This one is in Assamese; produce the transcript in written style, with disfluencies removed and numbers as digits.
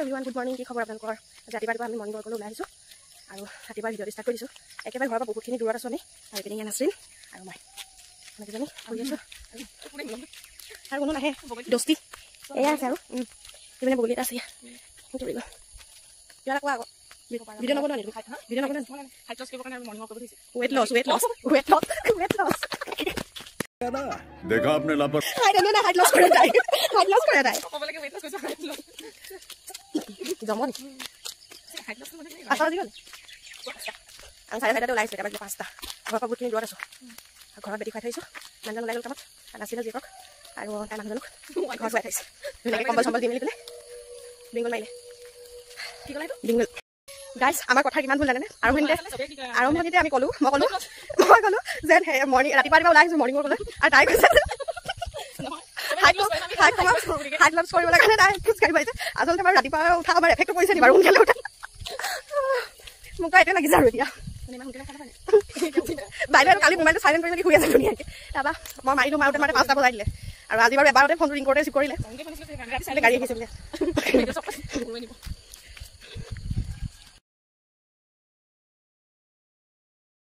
হেল্ল' এভৰিৱান গুড মৰ্ণিং কি খবৰ আপোনালোকৰ ৰাতিপুৱা আমি মৰ্ণিং ৱাকলৈ ওলাই আহিছোঁ আৰু ৰাতিপুৱা ভিডিঅ'টো ষ্টাৰ্ট কৰিছোঁ একেবাৰে ঘৰৰ পৰা বহুতখিনি দূৰত আছোঁ আমি আৰু ইপিনে নাচৰিন আৰু মই এনেকেজনী কৰি আছোঁ আৰু কোনো নাহে দস্তি এয়া আছে আৰু ইপিনে বগলী এটা আছে সেইটো কৰি গ'ল কিবা এটা কোৱা আকৌ ভিডিঅ' নবনোৱা নেকি ভিডিঅ' নবনোৱা ৱেট লছ देखा आपने लापर হাইট লছ কৰে তাই জমনি আছা আজি গ'ল আমি চাৰে চাৰিটাতে ওলাইছোঁ একেবাৰে 5টা ঘৰৰ পৰা বহুতখিনি দূৰত আছোঁ ঘৰত বেটি খুৱাই থৈছোঁ মানুহজন ওলাই গ'ল কামত নাছিলে জীয়েকক আৰু তাই মানুহজনক ঘৰ খুৱাই থৈছে ধুনীয়াকৈ কম্বল চম্বল দি মেলি পেলাই ডিংগল মাৰিলে কি ক'লে ডিংগল গাইজ আমাৰ কথা কিমান ভুল জানেনে আৰম্ভণিতে আমি ক'লোঁ মই ক'লোঁ যে মৰ্ণিং ৰাতিপুৱা ওলাই আহিছোঁ মৰ্ণিং ৱাকলৈ আৰু তাই কৈছে হাইট লছ কৰিবলৈ কাৰণে তাই খোজকাঢ়ি পাৰিছে আচলতে বাৰু ৰাতিপুৱা উঠা আমাৰ এফেক্টটো কৰিছে নি বাৰু সোনকালে উঠা মোক এইটোৱে লাগিছে আৰু এতিয়া বাইদেউ কালি মোবাইলটো চাইলেণ্ট কৰি মেলি শুই আছে ধুনীয়াকৈ তাৰপৰা মই মাৰিলোঁ মাৰোঁতে 5টা বজাই দিলে আৰু আজি বাৰু এবাৰতে ফোনটো ৰিং কৰোঁতে ৰিচিভ কৰিলে গাড়ী আহিছে বোলে